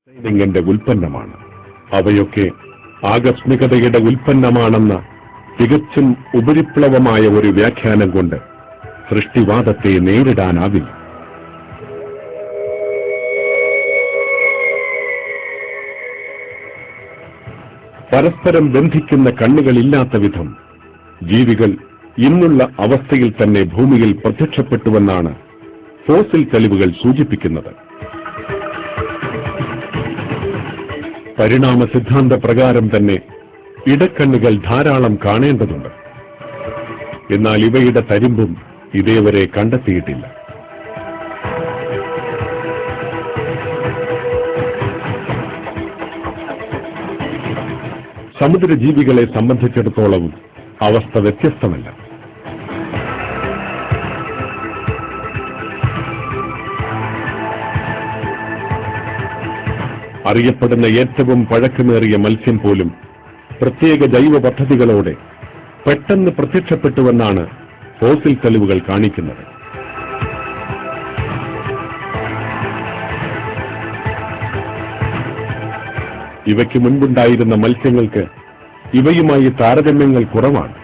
ഡിസൈനിങ്ങിന്റെ ഉൽപ്പന്നമാണ്. അവയൊക്കെ ആകസ്മികതയുടെ ഉൽപ്പന്നമാണെന്ന തികച്ചും ഉപരിപ്ലവമായ ഒരു വ്യാഖ്യാനം കൊണ്ട് സൃഷ്ടിവാദത്തെ നേരിടാനാവില്ല. പരസ്പരം ബന്ധിക്കുന്ന കണ്ണുകളില്ലാത്ത വിധം ജീവികൾ ഇന്നുള്ള അവസ്ഥയിൽ തന്നെ ഭൂമിയിൽ പ്രത്യക്ഷപ്പെട്ടുവെന്നാണ് ഫോസിൽ തെളിവുകൾ സൂചിപ്പിക്കുന്നത്. പരിണാമ സിദ്ധാന്ത പ്രകാരം തന്നെ ഇടക്കണ്ണുകൾ ധാരാളം കാണേണ്ടതുണ്ട്. എന്നാൽ ഇവയുടെ തരിമ്പും ഇതേവരെ കണ്ടെത്തിയിട്ടില്ല. സമുദ്രജീവികളെ സംബന്ധിച്ചിടത്തോളവും അവസ്ഥ വ്യത്യസ്തമല്ല. അറിയപ്പെടുന്ന ഏറ്റവും പഴക്കമേറിയ മത്സ്യം പോലും പ്രത്യേക ജൈവ പദ്ധതികളോടെ പെട്ടെന്ന് പ്രത്യക്ഷപ്പെട്ടുവെന്നാണ് ഫോസിൽ തെളിവുകൾ കാണിക്കുന്നത്. ഇവയ്ക്ക് മുൻപുണ്ടായിരുന്ന മത്സ്യങ്ങൾക്ക് ഇവയുമായി താരതമ്യങ്ങൾ കുറവാണ്.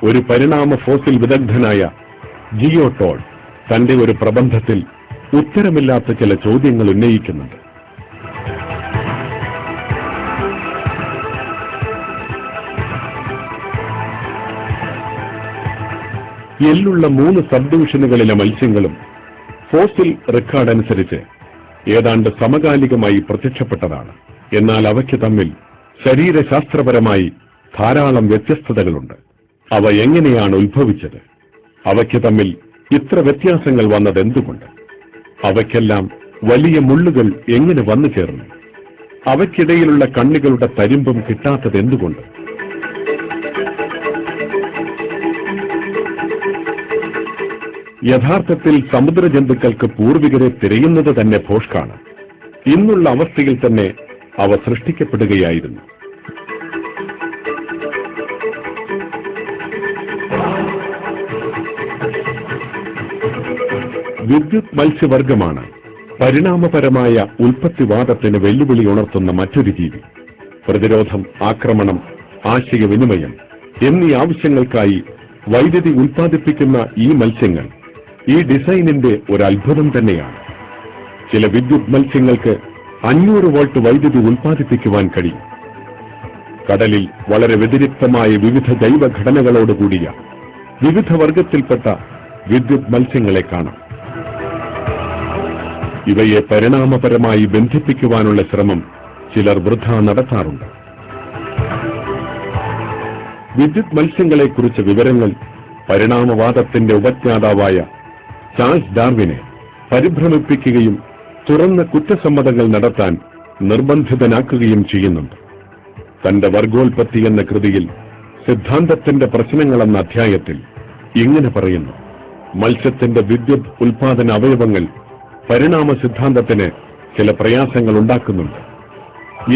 ഒരു പരിണാമ ഫോസിൽ വിദഗ്ധനായ ജിയോ ടോഡ് തന്റെ ഒരു പ്രബന്ധത്തിൽ ഉത്തരമില്ലാത്ത ചില ചോദ്യങ്ങൾ ഉന്നയിക്കുന്നുണ്ട്. എല്ലുള്ള 3 സബ് ഡിവിഷനുകളിലെ മത്സ്യങ്ങളും ഫോസിൽ റെക്കോർഡ് അനുസരിച്ച് ഏതാണ്ട് സമകാലികമായി പ്രത്യക്ഷപ്പെട്ടതാണ്. എന്നാൽ അവയ്ക്ക് തമ്മിൽ ശരീരശാസ്ത്രപരമായി ധാരാളം വ്യത്യസ്തതകളുണ്ട്. അവ എങ്ങനെയാണ് ഉത്ഭവിച്ചത്? അവയ്ക്ക് തമ്മിൽ ഇത്ര വ്യത്യാസങ്ങൾ വന്നതെന്തുകൊണ്ട്? അവയ്ക്കെല്ലാം വലിയ മുള്ളുകൾ എങ്ങനെ വന്നു ചേർന്നു? അവയ്ക്കിടയിലുള്ള കണ്ണുകളുടെ തരിമ്പും കിട്ടാത്തതെന്തുകൊണ്ട്? യഥാർത്ഥത്തിൽ സമുദ്രജന്തുക്കൾക്ക് പൂർവികരെ തിരയുന്നത് തന്നെ ഭോഷ്കാണ്. ഇന്നുള്ള അവസ്ഥയിൽ തന്നെ അവ സൃഷ്ടിക്കപ്പെടുകയായിരുന്നു. വിദ്യുത് മത്സ്യവർഗമാണ് പരിണാമപരമായ ഉൽപ്പത്തിവാദത്തിന് വെല്ലുവിളി ഉണർത്തുന്ന മറ്റൊരു ജീവി. പ്രതിരോധം, ആക്രമണം, ആശയവിനിമയം എന്നീ ആവശ്യങ്ങൾക്കായി വൈദ്യുതി ഉൽപ്പാദിപ്പിക്കുന്ന ഈ മത്സ്യങ്ങൾ ഈ ഡിസൈനിന്റെ ഒരു അത്ഭുതം തന്നെയാണ്. ചില വിദ്യുത് മത്സ്യങ്ങൾക്ക് 500 വോൾട്ട് വൈദ്യുതി ഉൽപ്പാദിപ്പിക്കുവാൻ കഴിയും. കടലിൽ വളരെ വ്യതിരിക്തമായ വിവിധ ജൈവഘടനകളോടുകൂടിയ വിവിധ വർഗത്തിൽപ്പെട്ട വിദ്യുത് മത്സ്യങ്ങളെ കാണാം. ഇവയെ പരിണാമപരമായി ബന്ധിപ്പിക്കുവാനുള്ള ശ്രമം ചിലർ വൃഥാ നടത്താറുണ്ട്. വിദ്യുത് മത്സ്യങ്ങളെക്കുറിച്ച് വിവരങ്ങൾ പരിണാമവാദത്തിന്റെ ഉപജ്ഞാതാവായ ചാൾസ് ഡാർവിനെ പരിഭ്രമിപ്പിക്കുകയും തുറന്ന കുറ്റസമ്മതങ്ങൾ നടത്താൻ നിർബന്ധിതനാക്കുകയും ചെയ്യുന്നുണ്ട്. തന്റെ വർഗോൽപത്തി എന്ന കൃതിയിൽ സിദ്ധാന്തത്തിന്റെ പ്രശ്നങ്ങളെന്ന അധ്യായത്തിൽ ഇങ്ങനെ പറയുന്നു: മത്സ്യത്തിന്റെ വിദ്യുത് ഉൽപാദന അവയവങ്ങൾ പരിണാമ സിദ്ധാന്തത്തിന് ചില പ്രയാസങ്ങൾ ഉണ്ടാക്കുന്നുണ്ട്.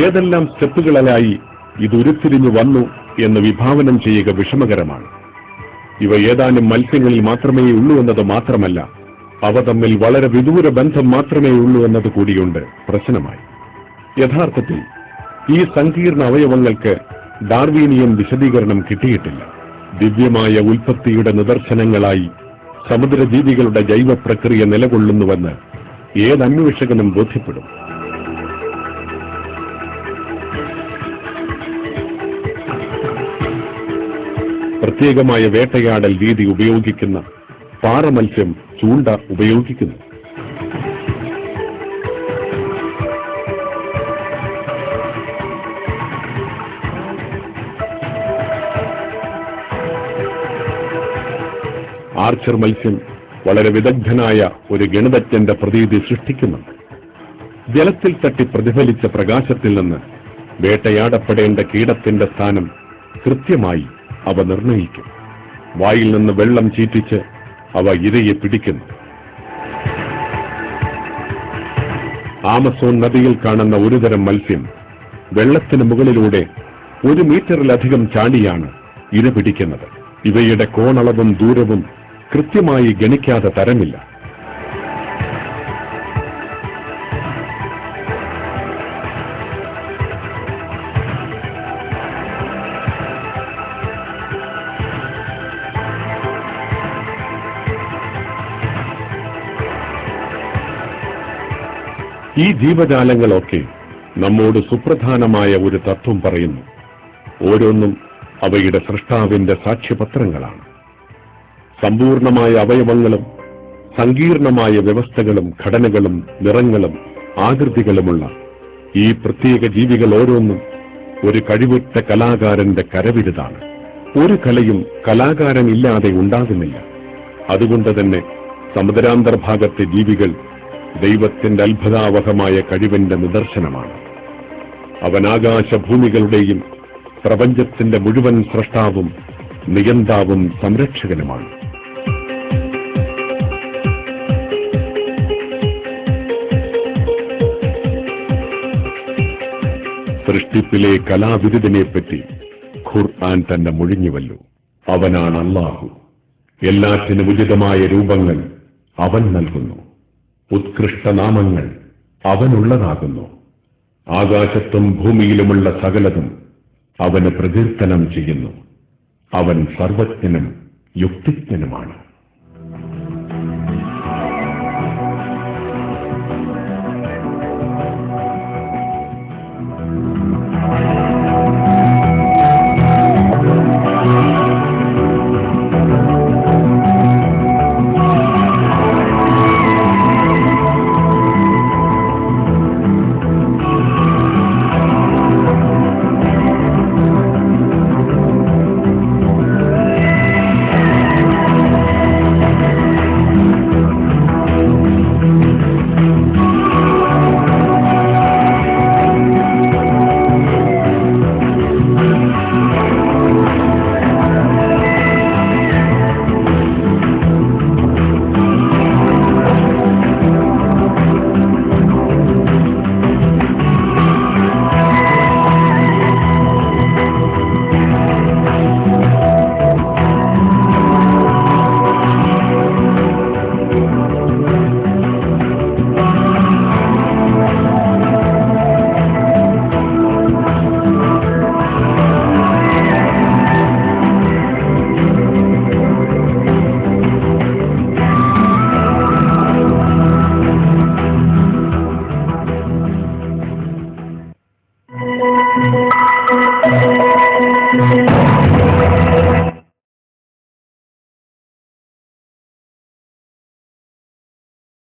ഏതെല്ലാം സ്റ്റെപ്പുകളിലായി ഇത് ഉരുത്തിരിഞ്ഞു വന്നു എന്ന് വിഭാവനം ചെയ്യുക വിഷമകരമാണ്. ഇവ ഏതാനും മത്സ്യങ്ങളിൽ മാത്രമേ ഉള്ളൂ എന്നത് മാത്രമല്ല, അവ തമ്മിൽ വളരെ വിദൂര ബന്ധം മാത്രമേ ഉള്ളൂ എന്നത് കൂടിയുണ്ട് പ്രശ്നമായി. യഥാർത്ഥത്തിൽ ഈ സങ്കീർണ അവയവങ്ങൾക്ക് ഡാർവീനിയൻ വിശദീകരണം കിട്ടിയിട്ടില്ല. ദിവ്യമായ ഉൽപ്പത്തിയുടെ നിദർശനങ്ങളായി സമുദ്രജീവികളുടെ ജൈവ പ്രക്രിയ നിലകൊള്ളുന്നുവെന്ന് ഏതന്വേഷകനും ബോധ്യപ്പെടും. പ്രത്യേകമായ വേട്ടയാടൽ രീതി ഉപയോഗിക്കുന്ന പാറമത്സ്യം ചൂണ്ട ഉപയോഗിക്കുന്നു. ആർച്ചർ മത്സ്യം വളരെ വിദഗ്ധനായ ഒരു ഗണിതജ്ഞന്റെ പ്രതീതി സൃഷ്ടിക്കുന്നുണ്ട്. ജലത്തിൽ തട്ടി പ്രതിഫലിച്ച പ്രകാശത്തിൽ നിന്ന് വേട്ടയാടപ്പെടേണ്ട കീടത്തിന്റെ സ്ഥാനം കൃത്യമായി അവ നിർണയിക്കും. വായിൽ നിന്ന് വെള്ളം ചീറ്റിച്ച് അവ ഇരയെ പിടിക്കുന്നു. ആമസോൺ നദിയിൽ കാണുന്ന ഒരുതരം മത്സ്യം വെള്ളത്തിന് മുകളിലൂടെ 1 മീറ്ററിലധികം ചാടിയാണ് ഇര പിടിക്കുന്നത്. ഇവയുടെ കോണളവും ദൂരവും കൃത്യമായി ഗണിക്കാതെ തരമില്ല. ഈ ജീവജാലങ്ങളൊക്കെ നമ്മോട് സുപ്രധാനമായ ഒരു തത്വം പറയുന്നു. ഓരോന്നും അവയുടെ സൃഷ്ടാവിന്റെ സാക്ഷ്യപത്രങ്ങളാണ്. സമ്പൂർണമായ അവയവങ്ങളും സങ്കീർണമായ വ്യവസ്ഥകളും ഘടനകളും നിറങ്ങളും ആകൃതികളുമുള്ള ഈ പ്രത്യേക ജീവികൾ ഓരോന്നും ഒരു കഴിവുറ്റ കലാകാരന്റെ കരവിരുതാണ്. ഒരു കലയും കലാകാരനില്ലാതെ ഉണ്ടാകുന്നില്ല. അതുകൊണ്ട് തന്നെ സമുദ്രാന്തർഭാഗത്തെ ജീവികൾ ദൈവത്തിന്റെ അത്ഭുതാവഹമായ കഴിവിന്റെ നിദർശനമാണ്. അവൻ ആകാശഭൂമികളുടെയും പ്രപഞ്ചത്തിന്റെ മുഴുവൻ സ്രഷ്ടാവും നിയന്താവും സംരക്ഷകനുമാണ്. സൃഷ്ടിപ്പിലെ കലാവിരുദിനെപ്പറ്റി ഖുർആൻ തന്നെ മൊഴിഞ്ഞുവല്ലോ. അവനാണ് അല്ലാഹു. എല്ലാറ്റിനും ഉചിതമായ രൂപങ്ങൾ അവൻ നൽകുന്നു. ഉത്കൃഷ്ടനാമങ്ങൾ അവനുള്ളതാകുന്നു. ആകാശത്തും ഭൂമിയിലുമുള്ള സകലതും അവന് പ്രകീർത്തനം ചെയ്യുന്നു. അവൻ സർവജ്ഞനും യുക്തിജ്ഞനുമാണ്.